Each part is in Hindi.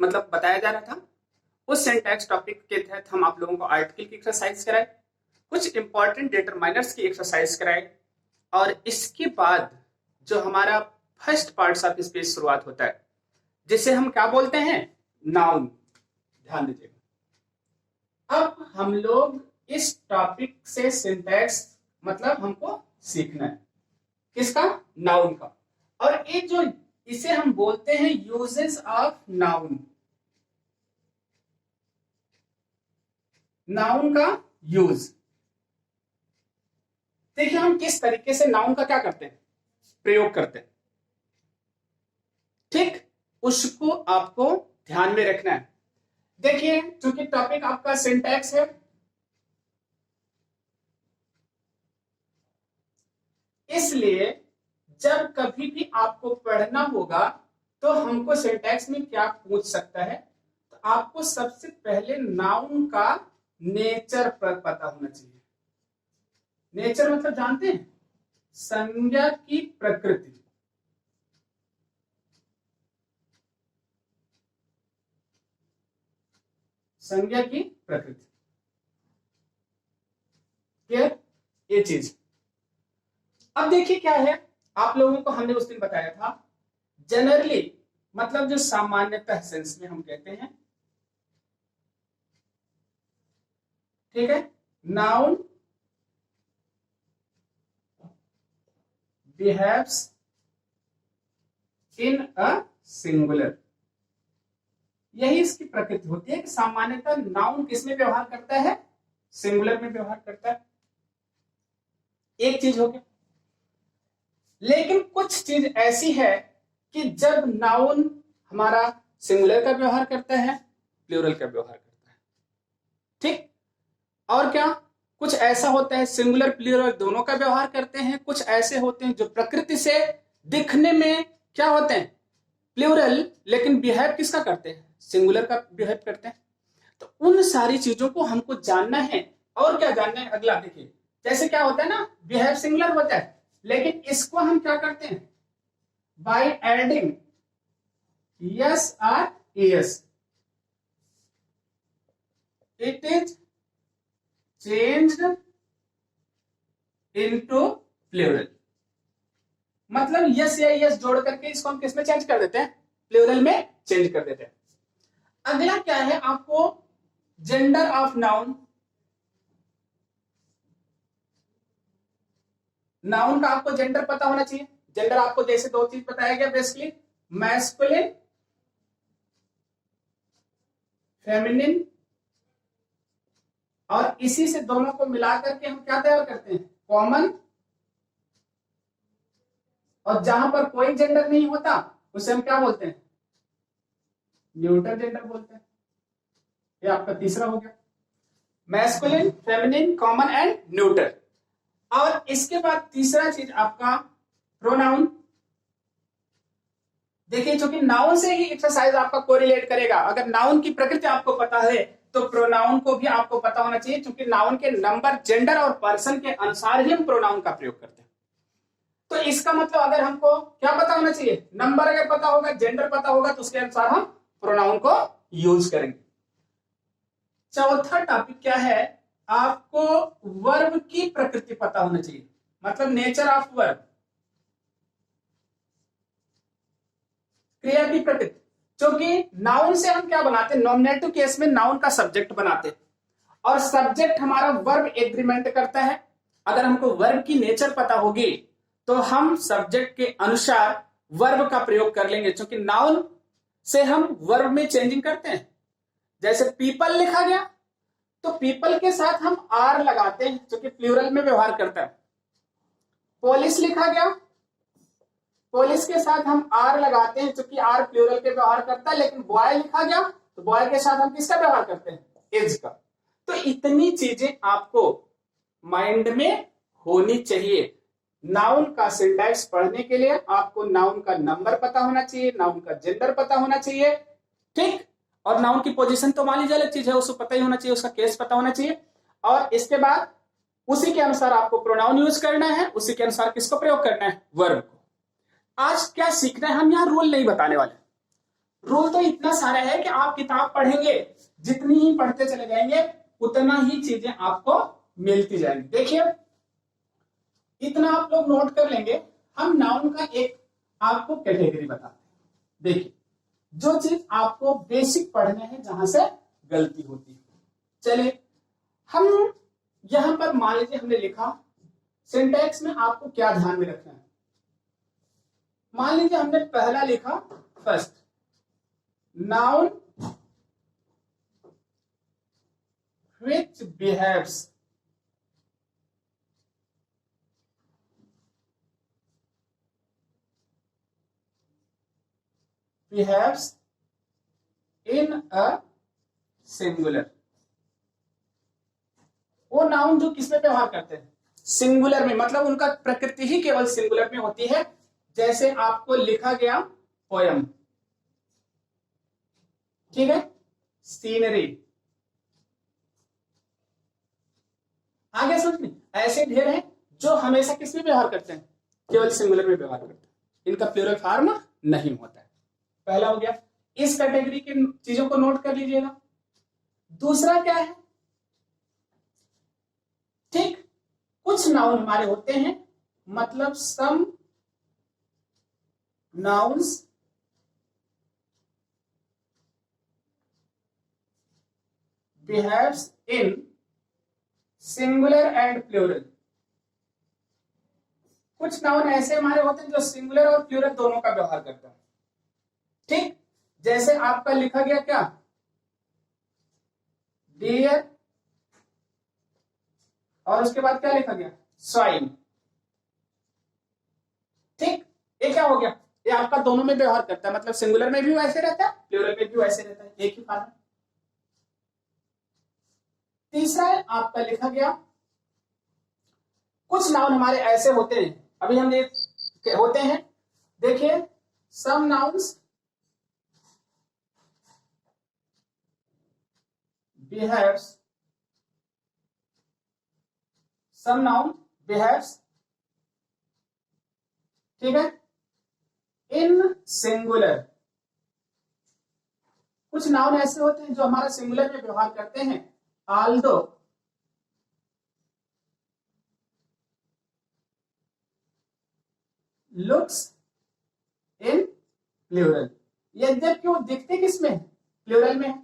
मतलब बताया जा रहा था, उस सिंटैक्स टॉपिक के तहत हम आप लोगों को आर्टिकल की एक्सरसाइज कराए, कुछ इंपॉर्टेंट डिटरमाइनर्स की एक्सरसाइज कराए, और इसके बाद जो हमारा फर्स्ट पार्ट ऑफ स्पीच शुरुआत होता है, जिसे हम क्या बोलते हैं, नाउन। ध्यान दीजिएगा, अब हम लोग इस टॉपिक से सिंटैक्स मतलब हमको सीखना है, किसका, नाउन का। और ये जो इसे हम बोलते हैं यूजेस ऑफ नाउन, नाउन का यूज। देखिए हम किस तरीके से नाउन का क्या करते हैं, प्रयोग करते हैं, ठीक, उसको आपको ध्यान में रखना है। देखिए चूंकि टॉपिक आपका सिंटैक्स है, इसलिए जब कभी भी आपको पढ़ना होगा तो हमको सिंटैक्स में क्या पूछ सकता है, तो आपको सबसे पहले नाउन का नेचर पर पता होना चाहिए। नेचर मतलब जानते हैं, संज्ञा की प्रकृति। संज्ञा की प्रकृति, क्लियर, ये चीज। अब देखिए क्या है, आप लोगों को हमने उस दिन बताया था, जनरली मतलब जो सामान्यतः सेंस में हम कहते हैं, ठीक है, noun behaves in a singular, यही इसकी प्रकृति होती है कि सामान्यतः नाउन किसमें व्यवहार करता है, सिंगुलर में व्यवहार करता है। एक चीज हो गया, लेकिन कुछ चीज ऐसी है कि जब नाउन हमारा सिंगुलर का व्यवहार करता है, प्लूरल का व्यवहार करता है, ठीक। और क्या, कुछ ऐसा होता है सिंगुलर प्लूरल दोनों का व्यवहार करते हैं, कुछ ऐसे होते हैं जो प्रकृति से दिखने में क्या होते हैं, प्लूरल, लेकिन बिहेव किसका करते हैं, सिंगुलर का बिहेव करते हैं। तो उन सारी चीजों को हमको जानना है। और क्या जानना है, अगला देखिए, जैसे क्या होता है ना, बिहेव सिंगुलर होता है, लेकिन इसको हम क्या करते हैं, बाय एडिंग यस और s, it is changed into plural. मतलब यस या यस जोड़ करके इसको हम किस में चेंज कर देते हैं, प्लूरल में चेंज कर देते हैं। अगला क्या है, आपको जेंडर ऑफ नाउन, नाउन का आपको जेंडर पता होना चाहिए। जेंडर आपको जैसे दो चीज बताया गया बेसिकली, मैस्कुलिन, फेमिनिन, और इसी से दोनों को मिला करके हम क्या तैयार करते हैं, कॉमन। और जहां पर कोई जेंडर नहीं होता उसे हम क्या बोलते हैं, न्यूट्रल जेंडर बोलते हैं। ये आपका तीसरा हो गया, masculine, feminine, common and neutral. और इसके बाद तीसरा चीज आपका प्रोनाउन। देखिए चूंकि नाउन से ही एक्सरसाइज आपका कोरिलेट करेगा, अगर नाउन की प्रकृति आपको पता है तो प्रोनाउन को भी आपको पता होना चाहिए, क्योंकि नाउन के नंबर, जेंडर और पर्सन के अनुसार ही हम प्रोनाउन का प्रयोग करते हैं। तो इसका मतलब अगर हमको क्या पता होना चाहिए, नंबर अगर पता होगा, जेंडर पता होगा, तो उसके अनुसार हम प्रोनाउन को यूज करेंगे। चौथा टॉपिक क्या है, आपको वर्ब की प्रकृति पता होना चाहिए, मतलब नेचर ऑफ वर्ब, क्रिया की प्रकृति। क्योंकि नाउन से हम क्या बनाते हैं, नॉमिनेटिव केस में नाउन का सब्जेक्ट बनाते हैं, और सब्जेक्ट हमारा वर्ब एग्रीमेंट करता है। अगर हमको वर्ब की नेचर पता होगी तो हम सब्जेक्ट के अनुसार वर्ब का प्रयोग कर लेंगे, क्योंकि नाउन से हम वर्ब में चेंजिंग करते हैं। जैसे पीपल लिखा गया तो पीपल के साथ हम आर लगाते हैं, क्योंकि प्लूरल में व्यवहार करता है। पोलिस लिखा गया, पोलिस के साथ हम आर लगाते हैं, क्योंकि आर प्लूरल के व्यवहार करता है। लेकिन बॉय लिखा गया तो बॉय के साथ हम किसका व्यवहार करते हैं, इज का। तो इतनी चीजें आपको माइंड में होनी चाहिए। नाउन का सिंटैक्स पढ़ने के लिए आपको नाउन का नंबर पता होना चाहिए, नाउन का जेंडर पता होना चाहिए, ठीक। और नाउन की पोजीशन तो मान लीजिए अलग चीज है, उसको पता ही होना चाहिए, उसका केस पता होना चाहिए। और इसके बाद उसी के अनुसार आपको प्रोनाउन यूज करना है, उसी के अनुसार किसको प्रयोग करना है, वर्ब को। आज क्या सीखना है, हम यहां रूल नहीं बताने वाले, रूल तो इतना सारा है कि आप किताब पढ़ेंगे, जितनी ही पढ़ते चले जाएंगे उतना ही चीजें आपको मिलती जाएंगी। देखिए इतना आप लोग नोट कर लेंगे। हम नाउन का एक आपको कैटेगरी बताते हैं। देखिए जो चीज आपको बेसिक पढ़ने हैं, जहां से गलती होती है। चलिए हम यहां पर मान लीजिए हमने लिखा, सिंटैक्स में आपको क्या ध्यान में रखना है। मान लीजिए हमने पहला लिखा first, noun which behaves in a singular। वो नाउन जो किसमें व्यवहार करते हैं, सिंगुलर में, मतलब उनका प्रकृति ही केवल सिंगुलर में होती है। जैसे आपको लिखा गया पोयम, ठीक है, सीनरी, आगे समझ, ऐसे ढेर हैं जो हमेशा किसमें व्यवहार करते हैं, केवल सिंगुलर में व्यवहार करते हैं, इनका प्लूरल फॉर्म नहीं होता है। पहला हो गया, इस कैटेगरी की चीजों को नोट कर लीजिएगा। दूसरा क्या है, ठीक, कुछ नाउन हमारे होते हैं, मतलब some nouns behaves in singular and plural. कुछ नाउन ऐसे हमारे होते हैं जो सिंगुलर और प्लूरल दोनों का व्यवहार करता है। ठीक, जैसे आपका लिखा गया क्या, डियर, और उसके बाद क्या लिखा गया, स्वाइन। ठीक, ये क्या हो गया, ये आपका दोनों में व्यवहार करता है, मतलब सिंगुलर में भी वैसे रहता है, प्लूरल में भी वैसे रहता है, एक ही फॉर्म। तीसरा है आपका लिखा गया, कुछ नाउन हमारे ऐसे होते हैं, अभी हम ये होते हैं, देखिए सम नाउन्स बिहेव्स, सम नाउन बिहेव्स, ठीक है, इन सिंगुलर। कुछ नाउन ऐसे होते हैं जो हमारा सिंगुलर में व्यवहार करते हैं, although looks in plural, यद्यपि वो दिखते किसमें है, प्लूरल में है।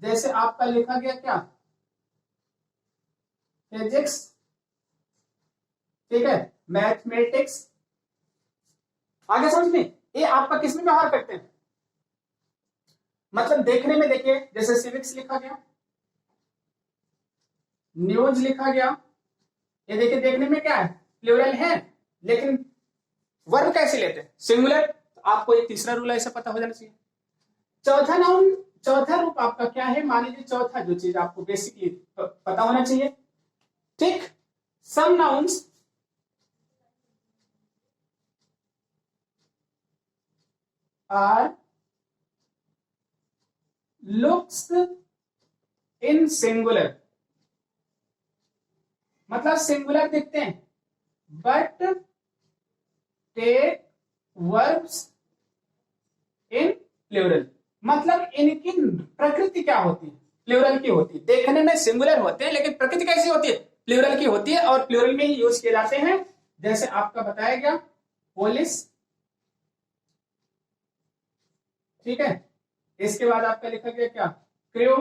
जैसे आपका लिखा गया क्या, फिजिक्स, ठीक है, मैथमेटिक्स, आगे समझ में, ये आपका किसमें व्यवहार करते हैं, मतलब देखने में, देखिए जैसे सिविक्स लिखा गया, न्यूज लिखा गया, ये देखिए देखने में क्या है, प्लूरल है, लेकिन वर्ब कैसे लेते हैं, सिंगुलर। तो आपको ये तीसरा रूल ऐसा पता हो जाना चाहिए। चौथा नाउन, चौथा रूप आपका क्या है, मान लीजिए चौथा जो चीज आपको बेसिकली पता होना चाहिए, ठीक, some nouns are looks in singular, मतलब सिंगुलर दिखते हैं, but take verbs in plural, मतलब इनकी प्रकृति क्या होती है, प्लूरल की होती है। देखने में सिंगुलर होते हैं लेकिन प्रकृति कैसी होती है, प्लूरल की होती है, और प्लूरल में ही यूज किए जाते हैं। जैसे आपका बताया गया पोलिस, ठीक है, इसके बाद आपका लिखा गया क्या, क्रू,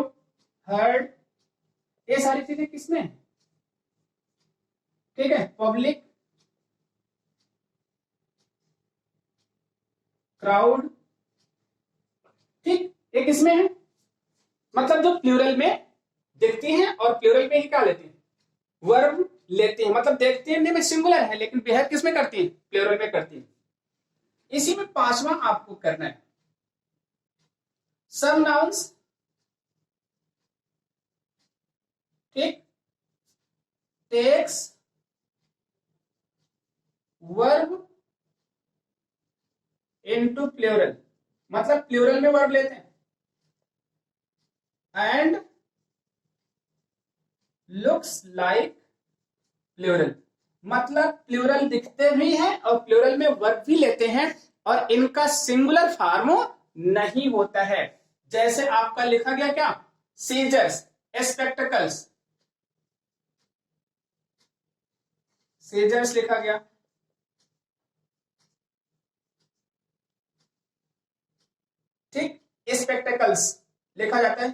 हर्ड, ये सारी चीजें किसमें, ठीक है, पब्लिक, क्राउड, ठीक, ये किसमें है, मतलब जो प्लूरल में दिखती हैं और प्लूरल में ही क्या लेती हैं, वर्ब लेती हैं, मतलब देखते में सिंगुलर है लेकिन बिहेव किसमें करती है, प्लूरल में करती है। इसी में पांचवा आपको करना है, सम नाउन्स, ठीक, टेक्स वर्ब इनटू प्लूरल, मतलब प्लूरल में वर्ब लेते हैं, एंड लुक्स लाइक प्लूरल, मतलब प्लूरल दिखते भी हैं और प्लूरल में वर्ब भी लेते हैं, और इनका सिंगुलर फॉर्म नहीं होता है। जैसे आपका लिखा गया क्या, सीजर्स, स्पेक्टिकल्स, सीजर्स लिखा गया, ठीक, स्पेक्टिकल्स लिखा जाता है।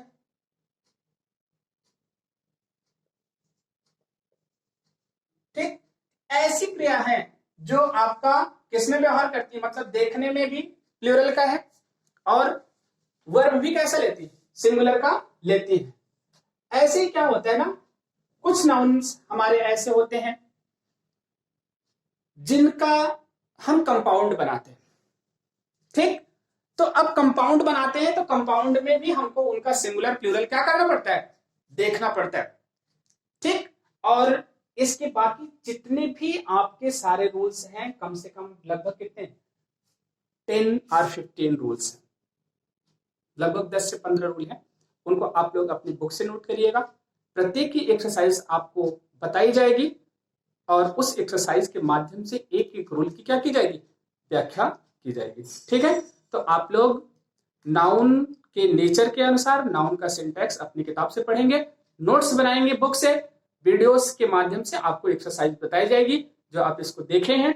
ठीक, ऐसी क्रिया है जो आपका किसमें व्यवहार करती है, मतलब देखने में भी प्लूरल का है और वर्ब भी कैसा लेती है, सिंगुलर का लेती है। ऐसे ही क्या होता है ना, कुछ नाउन्स हमारे ऐसे होते हैं जिनका हम कंपाउंड बनाते हैं। ठीक, तो अब कंपाउंड बनाते हैं तो कंपाउंड में भी हमको उनका सिंगुलर प्लूरल क्या करना पड़ता है, देखना पड़ता है। ठीक, और इसके बाकी जितने भी आपके सारे रूल्स हैं, कम से कम लगभग कितने, 10 और 15 रूल्स हैं, लगभग 10 से 15 रूल हैं। उनको आप लोग अपनी बुक से नोट करिएगा। प्रत्येक की एक्सरसाइज आपको बताई जाएगी और उस एक्सरसाइज के माध्यम से एक एक रूल की क्या की जाएगी, व्याख्या की जाएगी। ठीक है, तो आप लोग नाउन के नेचर के अनुसार नाउन का सिंटैक्स अपनी किताब से पढ़ेंगे, नोट्स बनाएंगे बुक से, वीडियोस के माध्यम से आपको एक्सरसाइज बताई जाएगी, जो आप इसको देखे हैं